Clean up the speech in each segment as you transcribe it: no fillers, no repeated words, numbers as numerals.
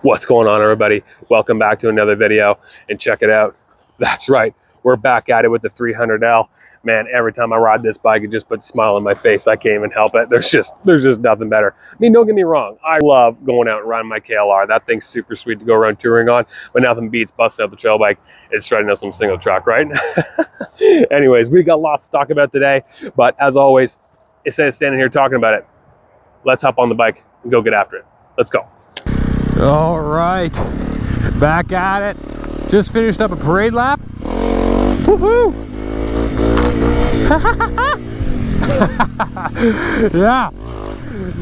What's going on, everybody? Welcome back to another video, and check it out. That's right, we're back at it with the 300L. Man, every time I ride this bike, it just puts a smile on my face. I can't even help it. There's just nothing better. I mean, don't get me wrong, I love going out and riding my KLR. That thing's super sweet to go around touring on, but nothing beats busting out the trail bike and shredding out some single track, right? Anyways, we got lots to talk about today, but as always, instead of standing here talking about it, let's hop on the bike and go get after it. Let's go. All right, back at it. Just finished up a parade lap. Woohoo! Yeah,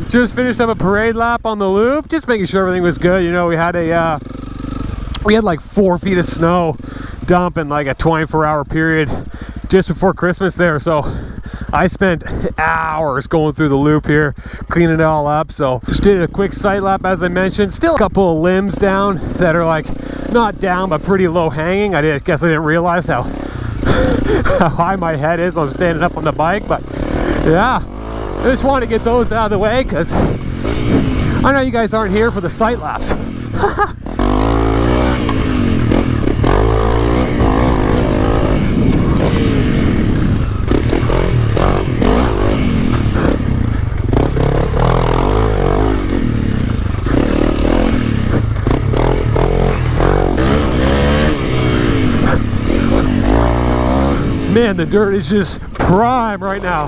just finished up a parade lap on the loop, just making sure everything was good. You know, we had like 4 feet of snow dump in like a 24-hour period just before Christmas there, so I spent hours going through the loop here, cleaning it all up. So just did a quick sight lap, as I mentioned. Still a couple of limbs down that are like not down but pretty low hanging. Guess I didn't realize how high my head is when I'm standing up on the bike, but yeah, I just want to get those out of the way because I know you guys aren't here for the sight laps. Man, the dirt is just prime right now.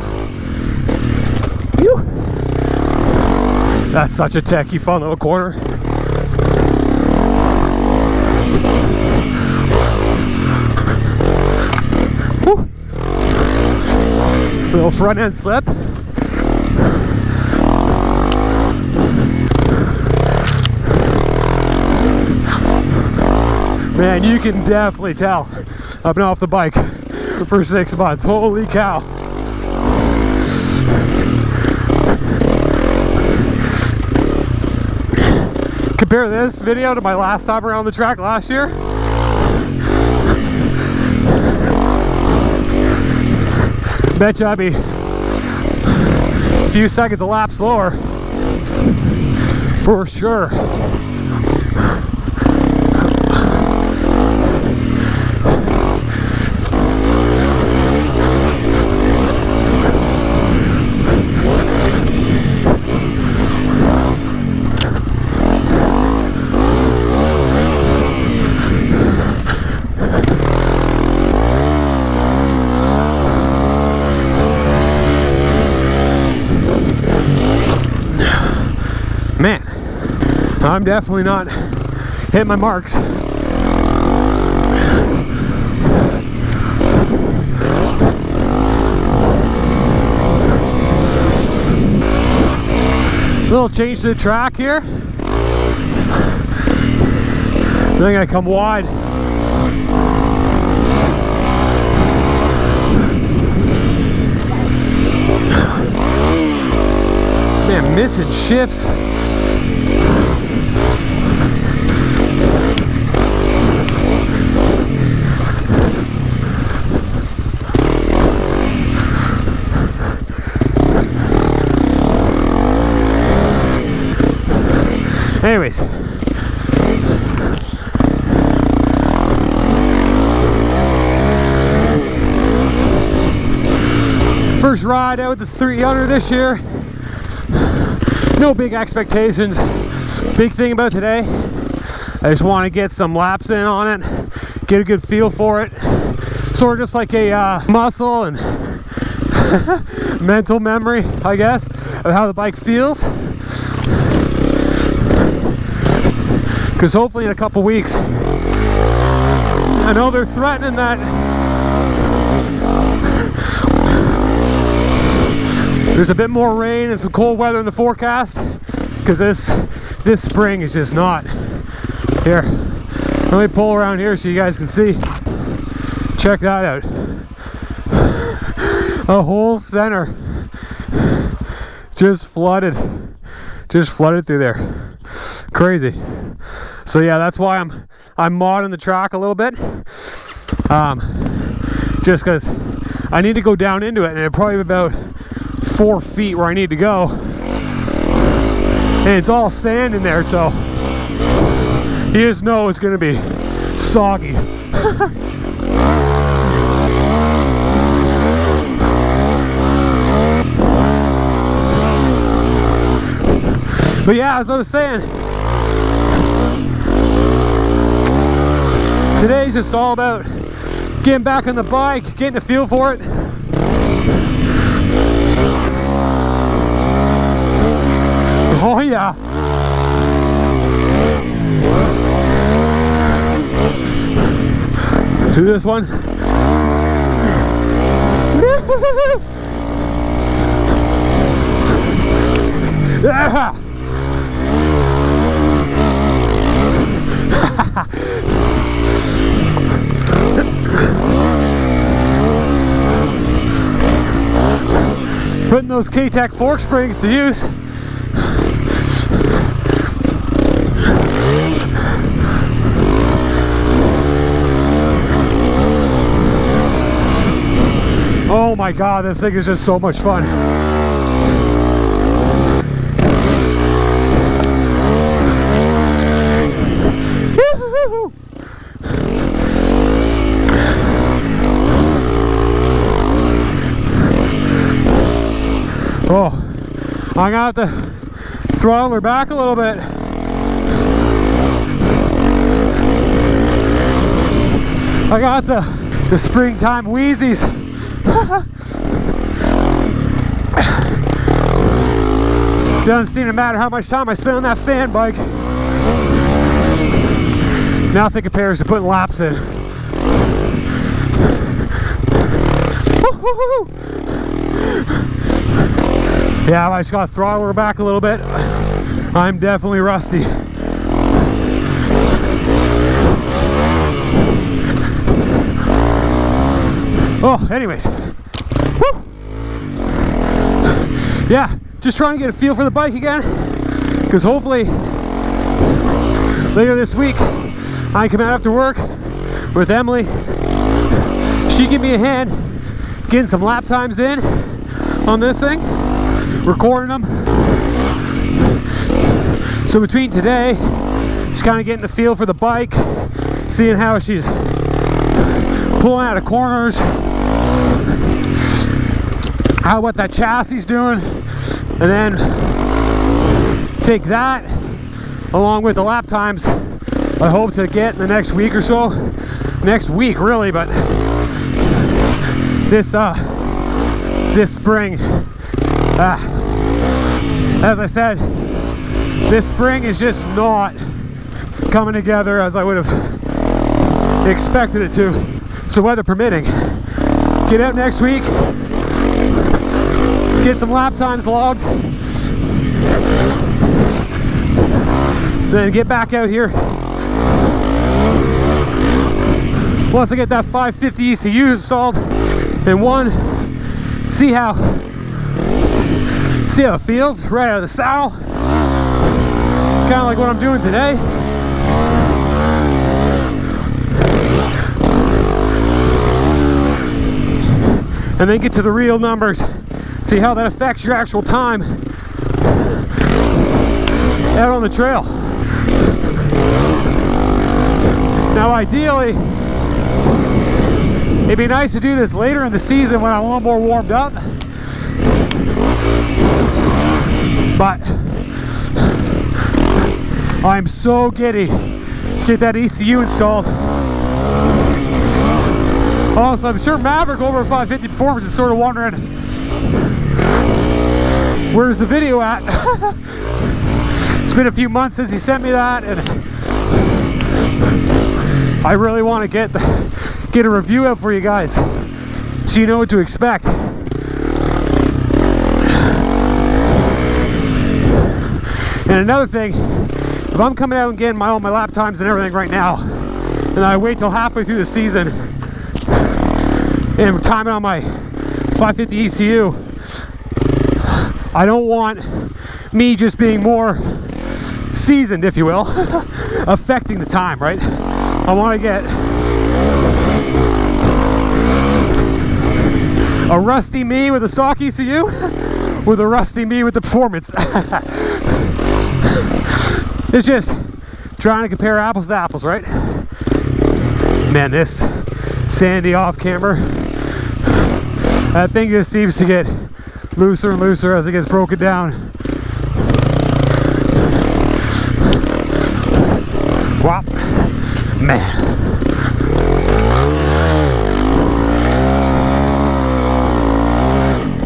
Whew. That's such a techie fun little corner. Whew. Little front end slip. Man, you can definitely tell I've been off the bike for 6 months. Holy cow. Compare this video to my last time around the track last year. Bet you I'd be a few seconds a lap slower for sure. Man, I'm definitely not hitting my marks. Little change to the track here. I think I come wide. Man, missing shifts. Anyways, first ride out with the 300 this year. No big expectations. Big thing about today, I just want to get some laps in on it, get a good feel for it. Sort of just like a muscle and mental memory, I guess, of how the bike feels. Because hopefully in a couple weeks, I know they're threatening that there's a bit more rain and some cold weather in the forecast, because this spring is just not here. Let me pull around here so you guys can see. Check that out. A whole center just flooded through there. Crazy. So yeah, that's why I'm modding the track a little bit, just because I need to go down into it, and it'll probably be about 4 feet where I need to go. And it's all sand in there, so you just know it's gonna be soggy. But yeah, as I was saying, today's just all about getting back on the bike, getting a feel for it. Oh yeah. Do this one. Yeah. Putting those K-Tech fork springs to use. Oh my god, this thing is just so much fun. Oh, I'm gonna have to throttle her back a little bit. I got the springtime wheezies. Doesn't seem to matter how much time I spend on that fan bike. Nothing compares to putting laps in. Yeah, I just gotta throttle her back a little bit. I'm definitely rusty. Oh, anyways. Woo! Yeah, just trying to get a feel for the bike again, because hopefully later this week I come out after work with Emily. She give me a hand getting some lap times in on this thing, recording them. So between today, just kind of getting a feel for the bike, seeing how she's pulling out of corners, what that chassis is doing, and then take that along with the lap times I hope to get in the next week or so. Next week really, but this spring, as I said, this spring is just not coming together as I would have expected it to. So weather permitting, get out next week, get some lap times logged, then get back out here. Once I get that 550 ECU installed, and see how it feels right out of the saddle, kind of like what I'm doing today. And then get to the real numbers, see how that affects your actual time out on the trail. Now ideally, it'd be nice to do this later in the season when I'm a little more warmed up, but I'm so giddy to get that ECU installed. Also, I'm sure Maverick over 550 Performance is sort of wondering, where's the video at? It's been a few months since he sent me that, and I really want to get a review out for you guys so you know what to expect. And another thing, if I'm coming out and getting all my lap times and everything right now, and I wait till halfway through the season and timing on my 550 ECU, I don't want me just being more seasoned, if you will, affecting the time, right? I want to get a rusty me with a stock ECU with a rusty me with the Performance. It's just trying to compare apples to apples, right? Man, this sandy off camber, that thing just seems to get looser and looser as it gets broken down. Wow, man.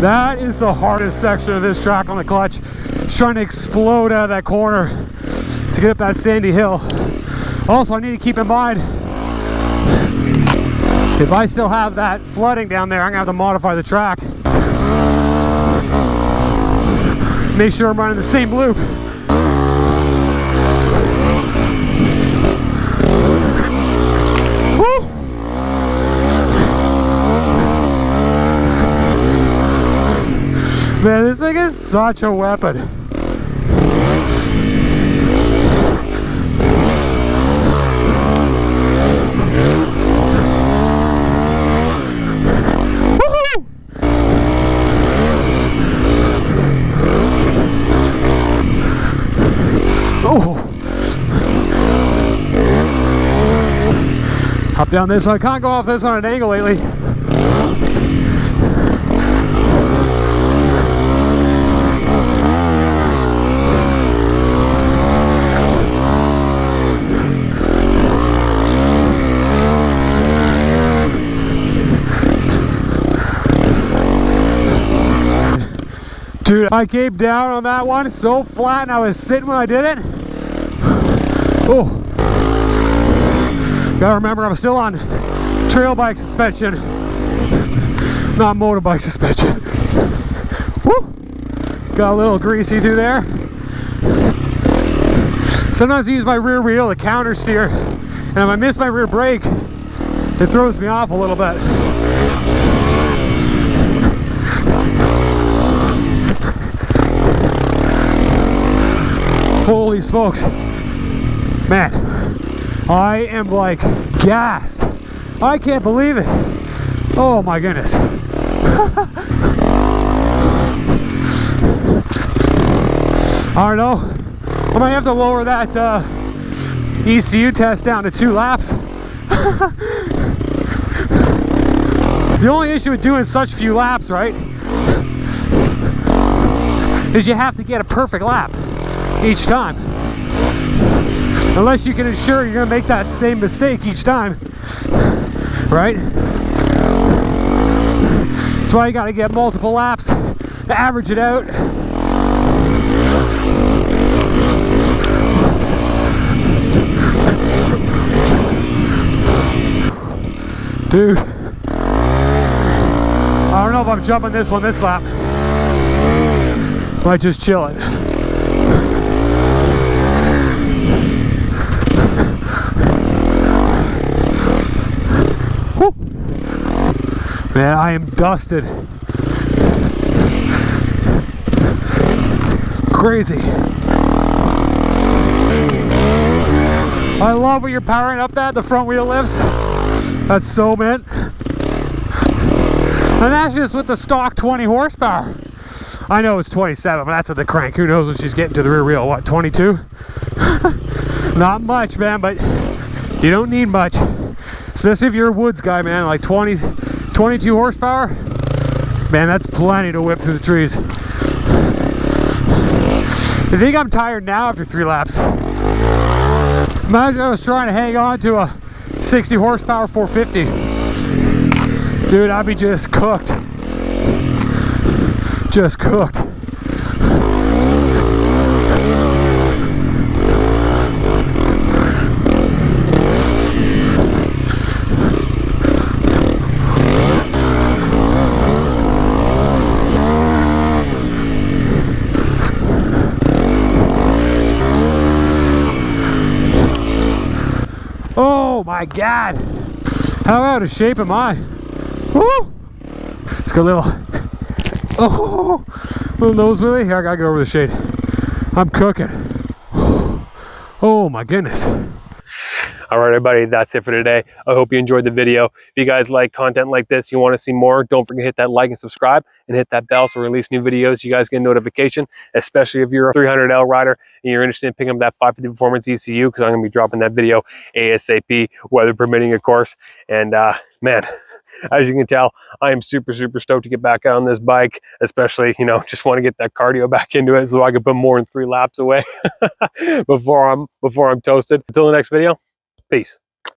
That is the hardest section of this track on the clutch. It's trying to explode out of that corner to get up that sandy hill. Also, I need to keep in mind, if I still have that flooding down there, I'm gonna have to modify the track. Make sure I'm running the same loop. Woo! Man, this thing is such a weapon. Woohoo! Oh! Hop down this one. I can't go off this on an angle lately. Dude, I came down on that one so flat and I was sitting when I did it. Oh. Gotta remember, I'm still on trail bike suspension, not motorbike suspension. Woo. Got a little greasy through there. Sometimes I use my rear wheel to counter steer, and if I miss my rear brake, it throws me off a little bit. Holy smokes, man, I am like gassed. I can't believe it. Oh my goodness. I don't know, I might have to lower that ECU test down to 2 laps. The only issue with doing such few laps, right, is you have to get a perfect lap each time, unless you can ensure you're gonna make that same mistake each time, right? That's why you gotta get multiple laps to average it out. Dude, I don't know if I'm jumping this one this lap. Might just chill it. Woo. Man, I am dusted. Crazy. I love when you're powering up the front wheel lifts. That's so mint. And that's just with the stock 20 horsepower. I know it's 27, but that's with the crank. Who knows when she's getting to the rear wheel? What, 22? Not much, man, but you don't need much. Especially if you're a woods guy, man, like 22 horsepower. Man, that's plenty to whip through the trees. I think I'm tired now after 3 laps. Imagine I was trying to hang on to a 60 horsepower 450. Dude, I'd be just cooked. Just cooked. Oh my God, how out of shape am I? Woo! Let's go a little, little nose wheelie. Here, I gotta get over the shade. I'm cooking. Oh my goodness. All right, everybody, that's it for today. I hope you enjoyed the video. If you guys like content like this, you want to see more, don't forget to hit that like and subscribe and hit that bell so we release new videos. You guys get a notification, especially if you're a 300L rider and you're interested in picking up that 550 Performance ECU, because I'm going to be dropping that video ASAP, weather permitting, of course. And man, as you can tell, I am super stoked to get back out on this bike, especially, you know, just want to get that cardio back into it so I can put more than 3 laps away before I'm toasted. Until the next video, peace.